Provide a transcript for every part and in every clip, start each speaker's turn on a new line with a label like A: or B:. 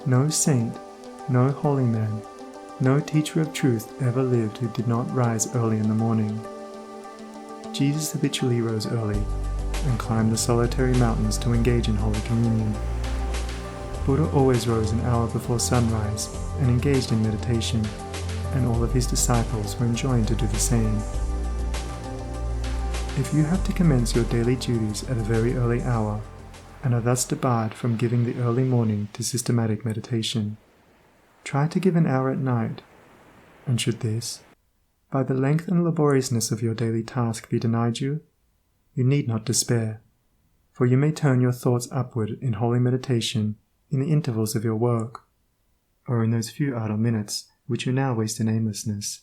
A: No saint, no holy man, no teacher of truth ever lived who did not rise early in the morning. Jesus habitually rose early and climbed the solitary mountains to engage in Holy Communion. Buddha always rose an hour before sunrise and engaged in meditation, and all of his disciples were enjoined to do the same. If you have to commence your daily duties at a very early hour, and are thus debarred from giving the early morning to systematic meditation, try to give an hour at night, and should this, by the length and laboriousness of your daily task, be denied you, you need not despair, for you may turn your thoughts upward in holy meditation in the intervals of your work, or in those few idle minutes which you now waste in aimlessness.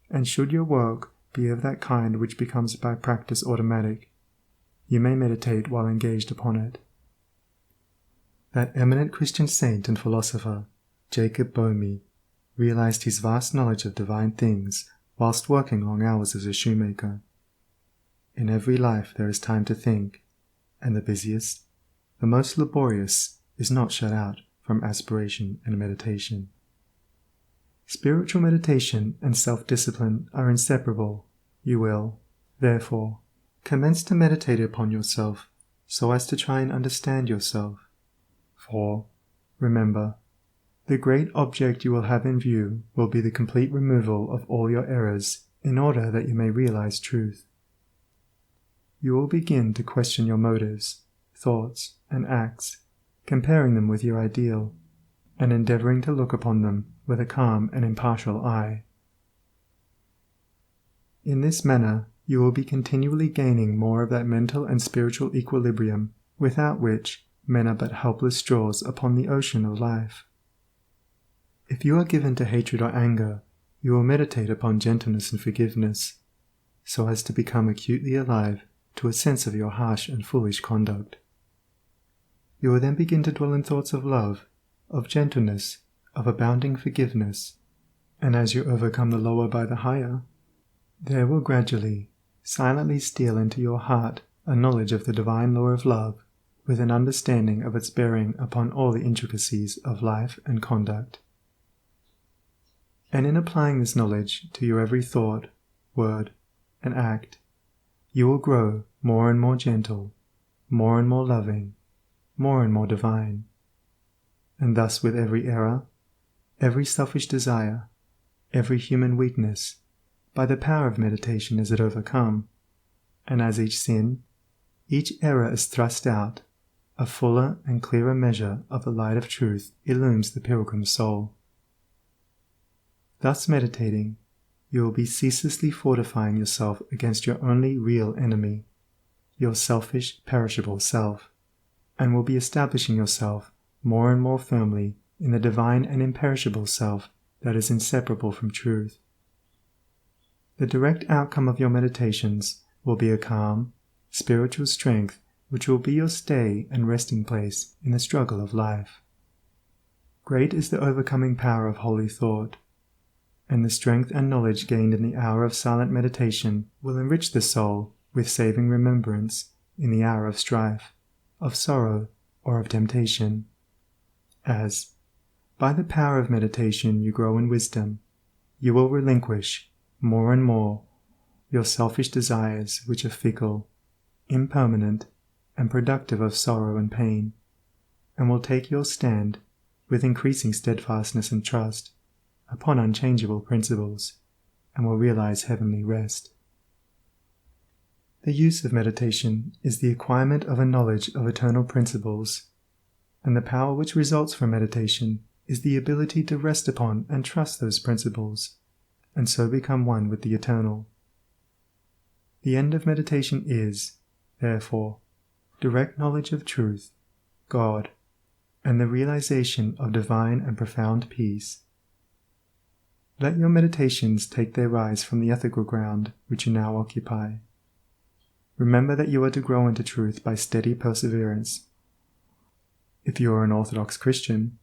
A: And should your work be of that kind which becomes by practice automatic, you may meditate while engaged upon it. That eminent Christian saint and philosopher, Jacob Boehme, realized his vast knowledge of divine things whilst working long hours as a shoemaker. In every life there is time to think, and the busiest, the most laborious, is not shut out from aspiration and meditation. Spiritual meditation and self-discipline are inseparable. You will, therefore, commence to meditate upon yourself so as to try and understand yourself. For, remember, the great object you will have in view will be the complete removal of all your errors in order that you may realize truth. You will begin to question your motives, thoughts, and acts, comparing them with your ideal, and endeavoring to look upon them with a calm and impartial eye. In this manner, you will be continually gaining more of that mental and spiritual equilibrium without which men are but helpless straws upon the ocean of life. If you are given to hatred or anger, you will meditate upon gentleness and forgiveness, so as to become acutely alive to a sense of your harsh and foolish conduct. You will then begin to dwell in thoughts of love, of gentleness, of abounding forgiveness, and as you overcome the lower by the higher, there will gradually, silently steal into your heart a knowledge of the divine law of love, with an understanding of its bearing upon all the intricacies of life and conduct. And in applying this knowledge to your every thought, word, and act, you will grow more and more gentle, more and more loving, more and more divine. And thus with every error, every selfish desire, every human weakness, by the power of meditation is it overcome, and as each sin, each error is thrust out, a fuller and clearer measure of the light of truth illumes the pilgrim's soul. Thus meditating, you will be ceaselessly fortifying yourself against your only real enemy, your selfish, perishable self, and will be establishing yourself more and more firmly in the divine and imperishable self that is inseparable from truth. The direct outcome of your meditations will be a calm, spiritual strength which will be your stay and resting place in the struggle of life. Great is the overcoming power of holy thought, and the strength and knowledge gained in the hour of silent meditation will enrich the soul with saving remembrance in the hour of strife, of sorrow, or of temptation. As, by the power of meditation you grow in wisdom, you will relinquish, more and more, your selfish desires which are fickle, impermanent, and productive of sorrow and pain, and will take your stand, with increasing steadfastness and trust, upon unchangeable principles, and will realize heavenly rest. The use of meditation is the acquirement of a knowledge of eternal principles, and the power which results from meditation is the ability to rest upon and trust those principles, and so become one with the eternal. The end of meditation is, therefore, direct knowledge of truth, God, and the realization of divine and profound peace. Let your meditations take their rise from the ethical ground which you now occupy. Remember that you are to grow into truth by steady perseverance. If you are an Orthodox Christian,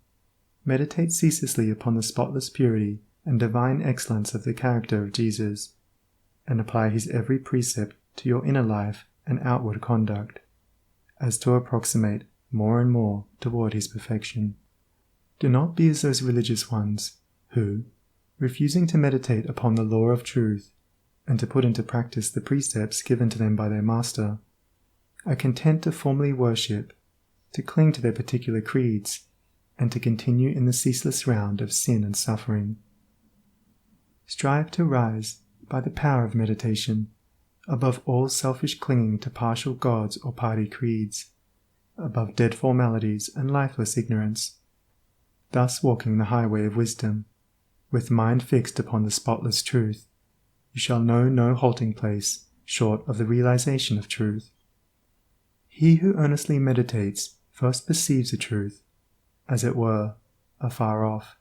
A: meditate ceaselessly upon the spotless purity and divine excellence of the character of Jesus, and apply his every precept to your inner life and outward conduct, as to approximate more and more toward his perfection. Do not be as those religious ones who, refusing to meditate upon the law of truth and to put into practice the precepts given to them by their master, are content to formally worship, to cling to their particular creeds, and to continue in the ceaseless round of sin and suffering. Strive to rise, by the power of meditation, above all selfish clinging to partial gods or party creeds, above dead formalities and lifeless ignorance, thus walking the highway of wisdom, with mind fixed upon the spotless truth. You shall know no halting place short of the realization of truth. He who earnestly meditates first perceives the truth, as it were, afar off,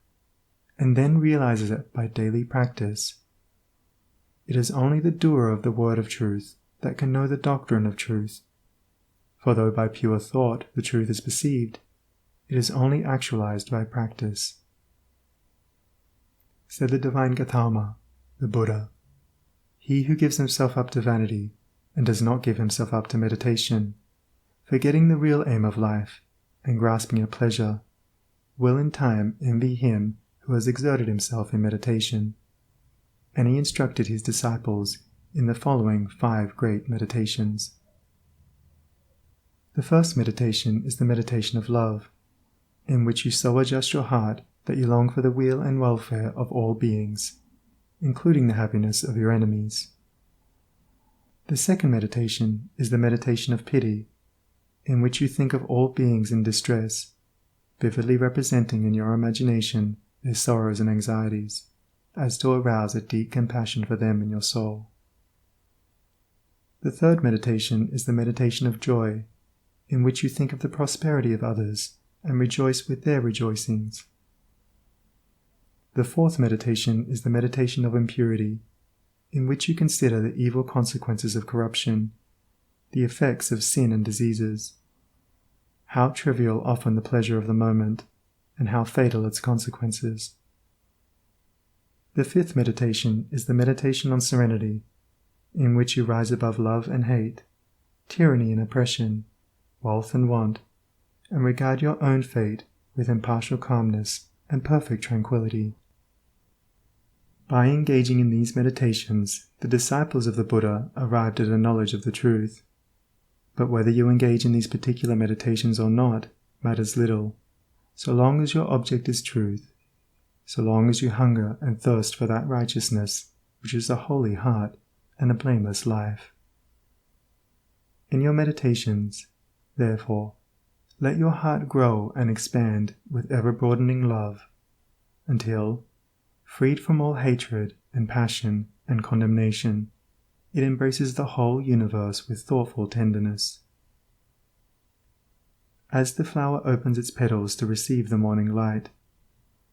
A: and then realizes it by daily practice. It is only the doer of the word of truth that can know the doctrine of truth, for though by pure thought the truth is perceived, it is only actualized by practice. Said the divine Gautama, the Buddha, "He who gives himself up to vanity and does not give himself up to meditation, forgetting the real aim of life and grasping at pleasure, will in time envy him who has exerted himself in meditation." And he instructed his disciples in the following 5 great meditations. The first meditation is the meditation of love, in which you so adjust your heart that you long for the weal and welfare of all beings, including the happiness of your enemies. The second meditation is the meditation of pity, in which you think of all beings in distress, vividly representing in your imagination their sorrows and anxieties, as to arouse a deep compassion for them in your soul. The third meditation is the meditation of joy, in which you think of the prosperity of others and rejoice with their rejoicings. The fourth meditation is the meditation of impurity, in which you consider the evil consequences of corruption, the effects of sin and diseases, how trivial often the pleasure of the moment, and how fatal its consequences. The fifth meditation is the meditation on serenity, in which you rise above love and hate, tyranny and oppression, wealth and want, and regard your own fate with impartial calmness and perfect tranquility. By engaging in these meditations, the disciples of the Buddha arrived at a knowledge of the truth. But whether you engage in these particular meditations or not matters little, so long as your object is truth, so long as you hunger and thirst for that righteousness which is a holy heart and a blameless life. In your meditations, therefore, let your heart grow and expand with ever-broadening love, until, freed from all hatred and passion and condemnation, it embraces the whole universe with thoughtful tenderness. As the flower opens its petals to receive the morning light,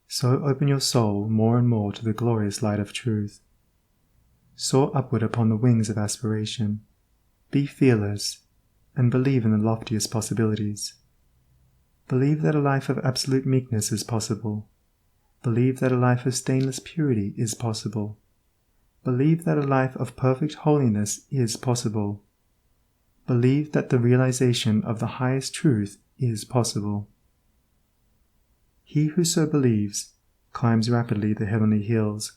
A: so open your soul more and more to the glorious light of truth. Soar upward upon the wings of aspiration, be fearless, and believe in the loftiest possibilities. Believe that a life of absolute meekness is possible. Believe that a life of stainless purity is possible. Believe that a life of perfect holiness is possible. Believe that the realization of the highest truth is possible. He who so believes climbs rapidly the heavenly hills,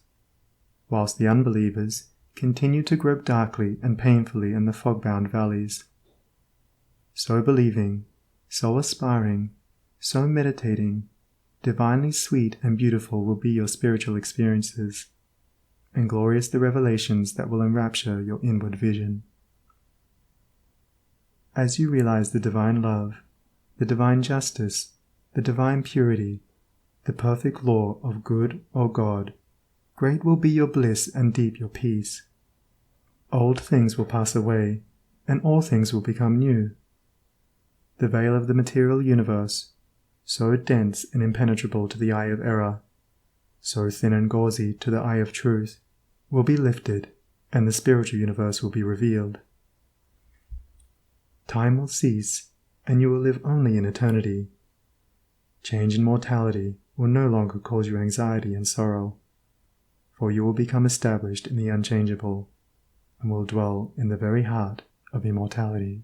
A: whilst the unbelievers continue to grope darkly and painfully in the fog-bound valleys. So believing, so aspiring, so meditating, divinely sweet and beautiful will be your spiritual experiences, and glorious the revelations that will enrapture your inward vision. As you realize the divine love, the divine justice, the divine purity, the perfect law of good or God, great will be your bliss and deep your peace. Old things will pass away, and all things will become new. The veil of the material universe, so dense and impenetrable to the eye of error, so thin and gauzy to the eye of truth, will be lifted, and the spiritual universe will be revealed. Time will cease, and you will live only in eternity. Change and mortality will no longer cause you anxiety and sorrow, for you will become established in the unchangeable, and will dwell in the very heart of immortality.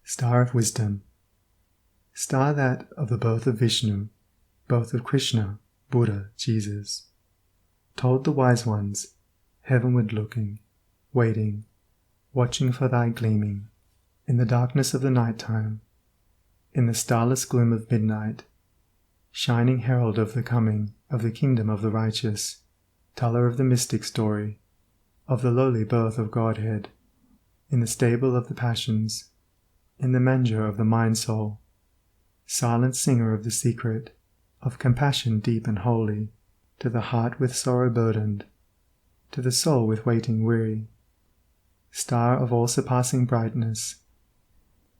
A: Star of Wisdom. Star that of the birth of Vishnu, birth of Krishna, Buddha, Jesus, told the wise ones, heavenward looking, waiting, watching for thy gleaming, in the darkness of the night time, in the starless gloom of midnight, shining herald of the coming of the kingdom of the righteous, teller of the mystic story, of the lowly birth of Godhead, in the stable of the passions, in the manger of the mind-soul, silent singer of the secret, of compassion deep and holy, to the heart with sorrow burdened, to the soul with waiting weary, star of all-surpassing brightness,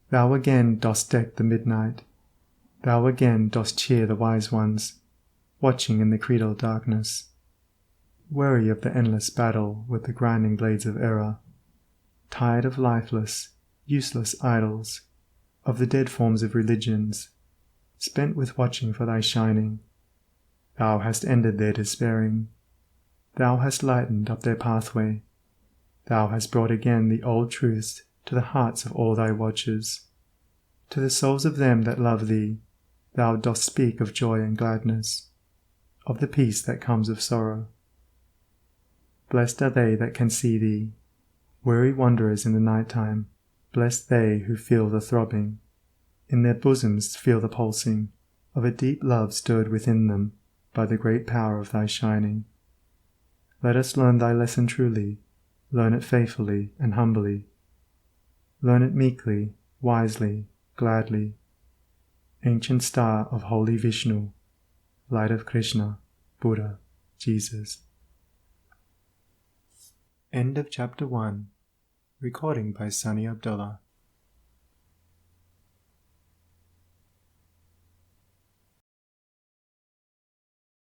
A: thou again dost deck the midnight, thou again dost cheer the wise ones, watching in the creedal darkness, weary of the endless battle with the grinding blades of error, tired of lifeless, useless idols, of the dead forms of religions, spent with watching for thy shining. Thou hast ended their despairing. Thou hast lightened up their pathway. Thou hast brought again the old truths to the hearts of all thy watchers. To the souls of them that love thee, thou dost speak of joy and gladness, of the peace that comes of sorrow. Blessed are they that can see thee, weary wanderers in the night time. Blessed they who feel the throbbing, in their bosoms feel the pulsing, of a deep love stirred within them by the great power of thy shining. Let us learn thy lesson truly, learn it faithfully and humbly. Learn it meekly, wisely, gladly. Ancient star of holy Vishnu, light of Krishna, Buddha, Jesus. End of Chapter 1. Recording by Sunny Abdullah.